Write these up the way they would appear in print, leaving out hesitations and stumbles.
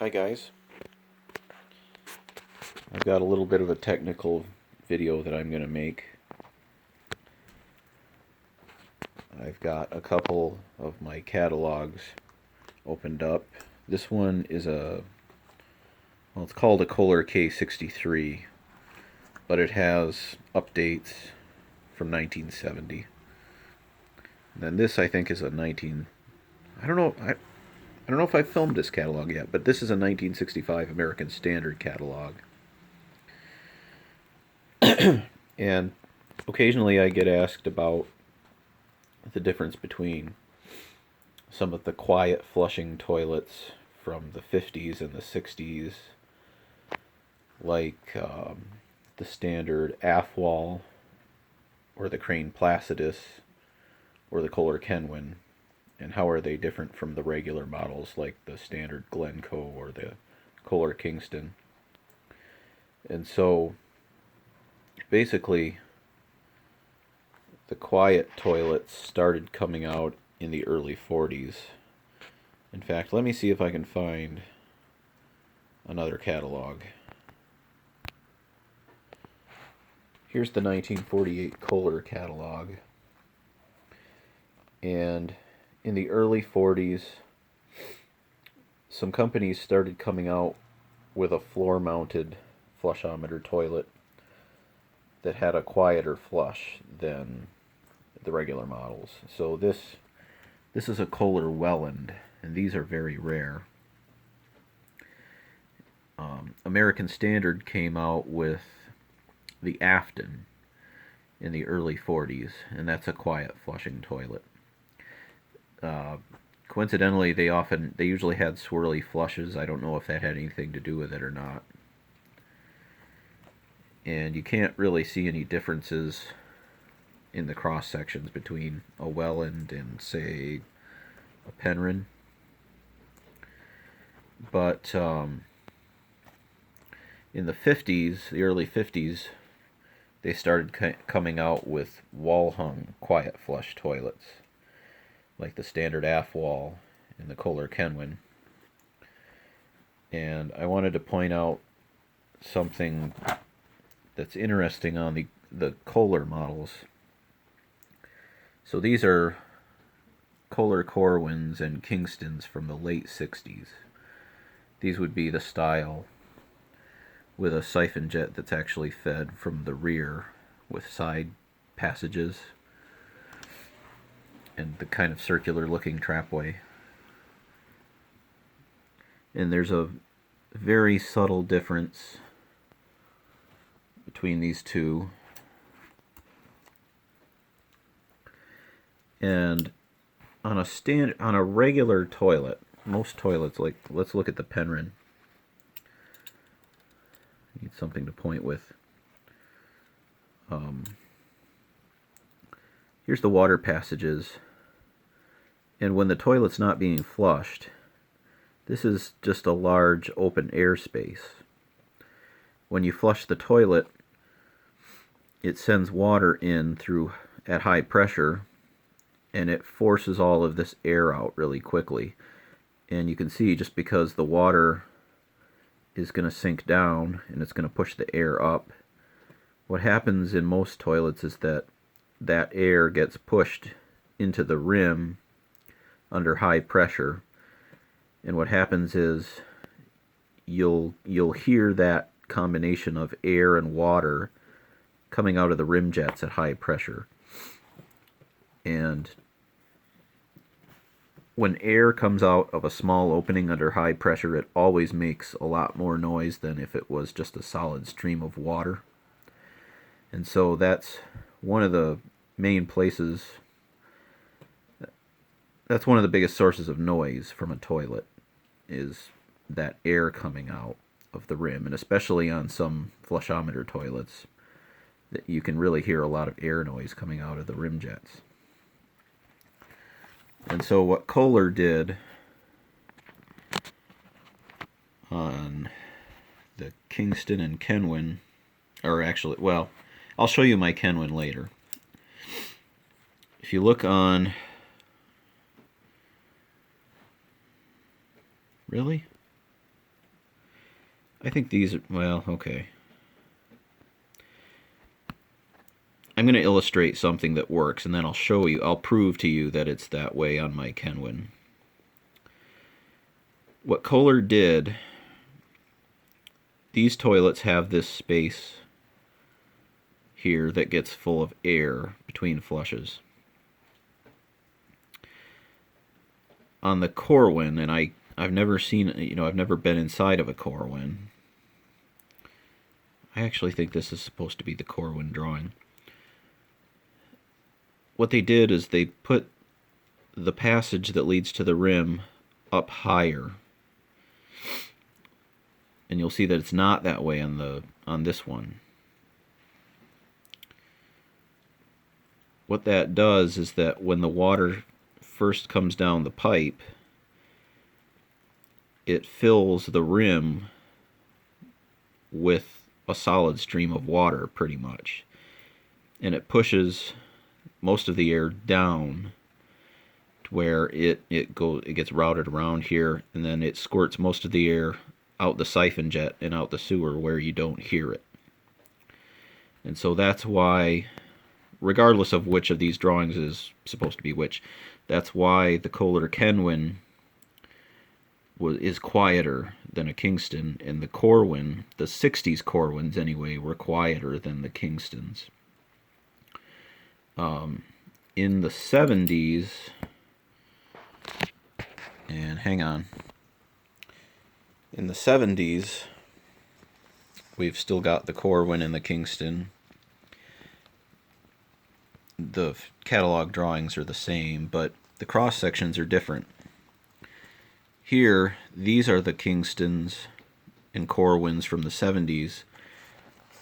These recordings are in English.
Hi guys, I've got a little bit of a technical video that I'm going to make. I've got a couple of my catalogs opened up. This one is it's called a Kohler K63, but it has updates from 1970. And then this I think is a I don't know, I don't know if I filmed this catalog yet, but this is a 1965 American Standard catalog. And occasionally I get asked about the difference between some of the quiet flushing toilets from the 50s and the 60s, like the Standard Afwall, or the Crane Placidus, or the Kohler Kenwyn, and how are they different from the regular models like the Standard Glenco or the Kohler Kingston. And so basically the quiet toilets started coming out in the early 40s. In fact, let me see if I can find another catalog. Here's the 1948 Kohler catalog. And in the early 40s, some companies started coming out with a floor-mounted flushometer toilet that had a quieter flush than the regular models. So this is a Kohler Welland, and these are very rare. American Standard came out with the Afton in the early 40s, and that's a quiet flushing toilet. Coincidentally, they usually had swirly flushes. I don't know if that had anything to do with it or not. And you can't really see any differences in the cross sections between a Welland and, say, a Penryn. But in the 50s, the early 50s, they started coming out with wall-hung quiet flush toilets, like the Standard Afwall and the Kohler Kenwyn. And I wanted to point out something that's interesting on the Kohler models. So these are Kohler Corwyns and Kingstons from the late 60s. These would be the style with a siphon jet that's actually fed from the rear with side passages and the kind of circular looking trapway. And there's a very subtle difference between these two. And on a regular toilet, most toilets, like let's look at the Penryn. Need something to point with. Here's the water passages, and when the toilet's not being flushed, this is just a large open air space. When you flush the toilet, it sends water in at high pressure, and it forces all of this air out really quickly. And you can see, just because the water is going to sink down and it's going to push the air up, what happens in most toilets is that air gets pushed into the rim under high pressure, and what happens is you'll hear that combination of air and water coming out of the rim jets at high pressure. And when air comes out of a small opening under high pressure, it always makes a lot more noise than if it was just a solid stream of water. And so that's one of the main places, that's one of the biggest sources of noise from a toilet, is that air coming out of the rim. And especially on some flushometer toilets, that you can really hear a lot of air noise coming out of the rim jets. And so what Kohler did on the Kingston and Kenwyn, or actually, well, I'll show you my Kenwyn later. If you look on, really? I think these are, well, okay. I'm going to illustrate something that works, and then I'll show you, I'll prove to you that it's that way on my Kenwyn. What Kohler did, these toilets have this space here that gets full of air between flushes. On the Kenwyn, and I've never seen, I've never been inside of a Kenwyn. I actually think this is supposed to be the Kenwyn drawing. What they did is they put the passage that leads to the rim up higher. And you'll see that it's not that way on this one. What that does is that when the water first comes down the pipe, it fills the rim with a solid stream of water, pretty much. And it pushes most of the air down to where it gets routed around here, and then it squirts most of the air out the siphon jet and out the sewer where you don't hear it. And so that's why, regardless of which of these drawings is supposed to be which, that's why the Kohler Kenwyn is quieter than a Kingston, and the Kenwyn, the 60s Kenwyns anyway, were quieter than the Kingstons. In the 70s, and hang on, in the 70s, we've still got the Kenwyn and the Kingston. The catalog drawings are the same, but the cross sections are different. Here, these are the Kingstons and Kenwyns from the 70s,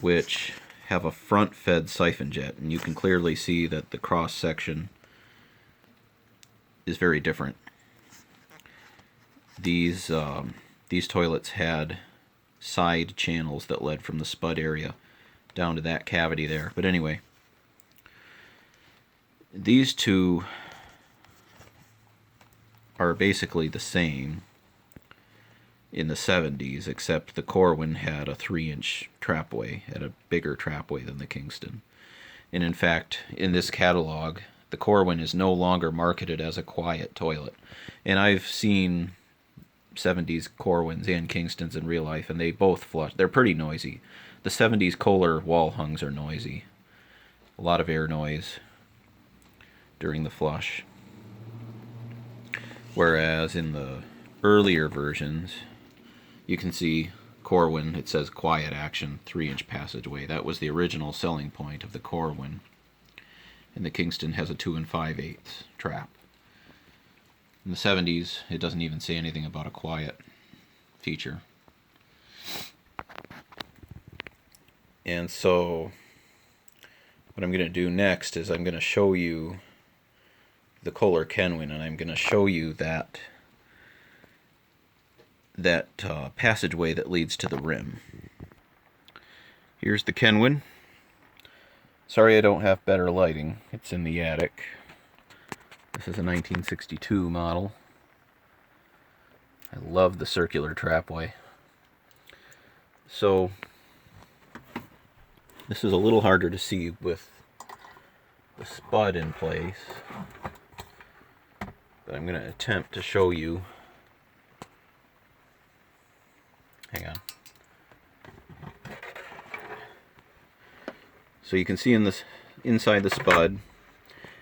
which have a front-fed siphon jet, and you can clearly see that the cross section is very different. These toilets had side channels that led from the spud area down to that cavity there. But anyway, these two are basically the same in the 70s, except the Kenwyn had a 3-inch trapway, had a bigger trapway than the Kingston. And in fact, in this catalog, the Kenwyn is no longer marketed as a quiet toilet. And I've seen 70s Kenwyns and Kingstons in real life, and they both flush. They're pretty noisy. The 70s Kohler wall hungs are noisy. A lot of air noise during the flush. Whereas in the earlier versions, you can see Kenwyn, it says quiet action, 3-inch passageway. That was the original selling point of the Kenwyn. And the Kingston has a 2 5/8 trap. In the 70s, it doesn't even say anything about a quiet feature. And so, what I'm going to do next is I'm going to show you the Kohler Kenwyn, and I'm going to show you that passageway that leads to the rim. Here's the Kenwyn. Sorry I don't have better lighting. It's in the attic. This is a 1962 model. I love the circular trapway. So, this is a little harder to see with the spud in place, but I'm going to attempt to show you. Hang on. So you can see in this, inside the spud,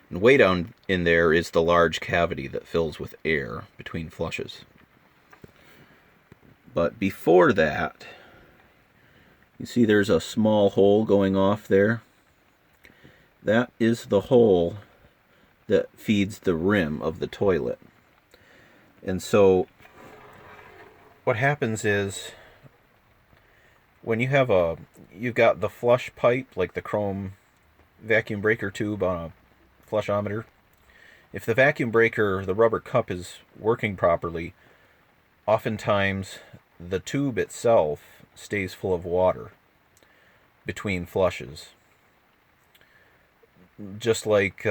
and way down in there is the large cavity that fills with air between flushes. But before that, you see there's a small hole going off there. That is the hole that feeds the rim of the toilet. And so what happens is, when you have you've got the flush pipe, like the chrome vacuum breaker tube on a flushometer. If the vacuum breaker, the rubber cup, is working properly, oftentimes the tube itself stays full of water between flushes. Just like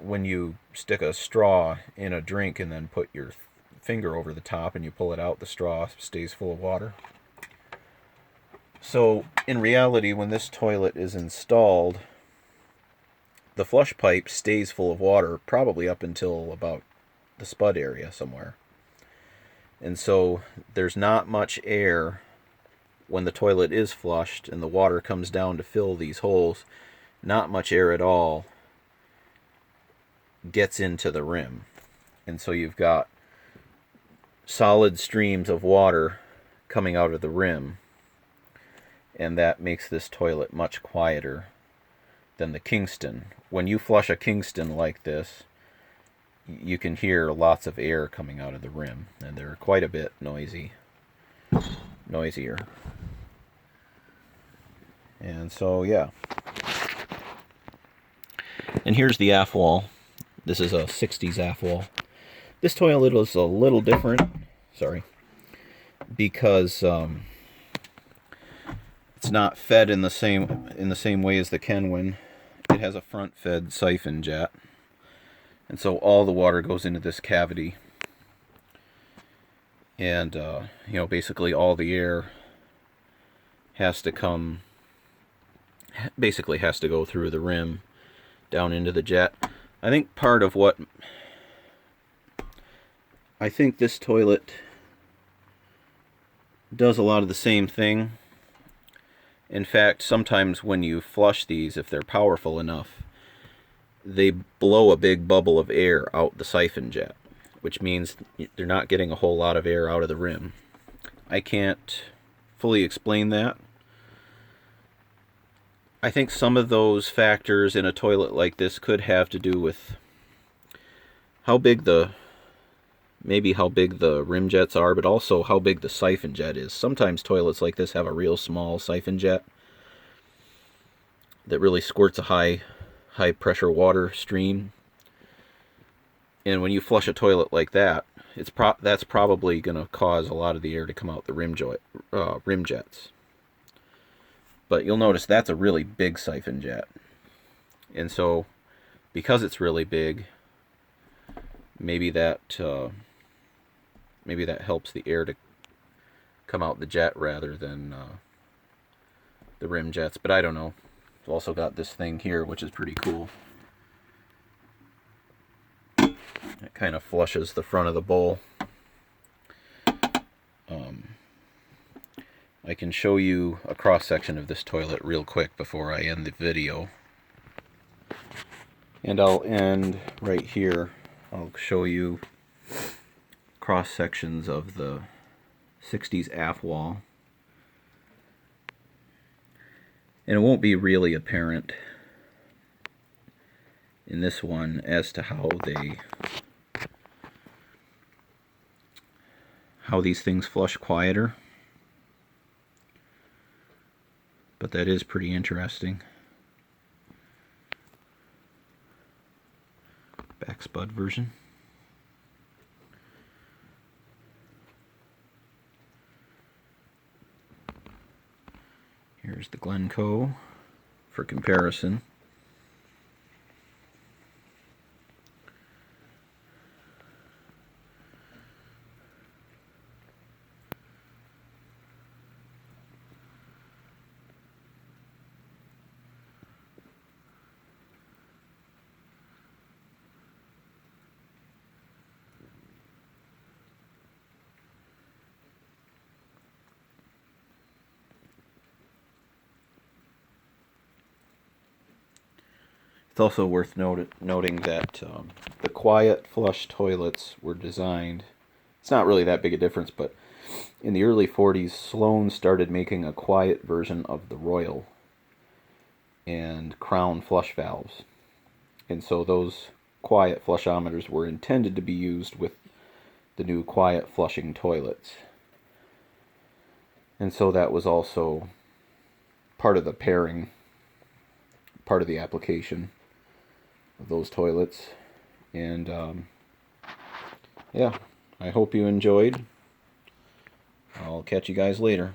when you stick a straw in a drink and then put your finger over the top and you pull it out, the straw stays full of water. So in reality, when this toilet is installed, the flush pipe stays full of water probably up until about the spud area somewhere. And so there's not much air when the toilet is flushed and the water comes down to fill these holes. Not much air at all gets into the rim. And so you've got solid streams of water coming out of the rim. And that makes this toilet much quieter than the Kingston. When you flush a Kingston like this, you can hear lots of air coming out of the rim, and they're quite a bit noisier. And so, yeah. And here's the Afwall. This is a 60s Afwall. This toilet is a little different, because it's not fed in the same way as the Kenwyn. It has a front-fed siphon jet, and so all the water goes into this cavity, and basically all the air has to go through the rim down into the jet. I think this toilet does a lot of the same thing. In fact, sometimes when you flush these, if they're powerful enough, they blow a big bubble of air out the siphon jet, which means they're not getting a whole lot of air out of the rim. I can't fully explain that. I think some of those factors in a toilet like this could have to do with how big the rim jets are, but also how big the siphon jet is. Sometimes toilets like this have a real small siphon jet that really squirts a high pressure water stream. And when you flush a toilet like that, that's probably going to cause a lot of the air to come out the rim jets. But you'll notice that's a really big siphon jet. And so, because it's really big, maybe that helps the air to come out the jet rather than the rim jets. But I don't know. It's also got this thing here, which is pretty cool. It kind of flushes the front of the bowl. I can show you a cross-section of this toilet real quick before I end the video. And I'll end right here. I'll show you cross-sections of the 60s Afwall. And it won't be really apparent in this one as to how these things flush quieter. But that is pretty interesting. Back spud version. Here's the Glenco for comparison. It's also worth noting that the quiet flush toilets were designed, it's not really that big a difference, but in the early 40s, Sloan started making a quiet version of the Royal and Crown flush valves. And so those quiet flushometers were intended to be used with the new quiet flushing toilets. And so that was also part of the pairing, part of the application of those toilets. And yeah, I hope you enjoyed. I'll catch you guys later.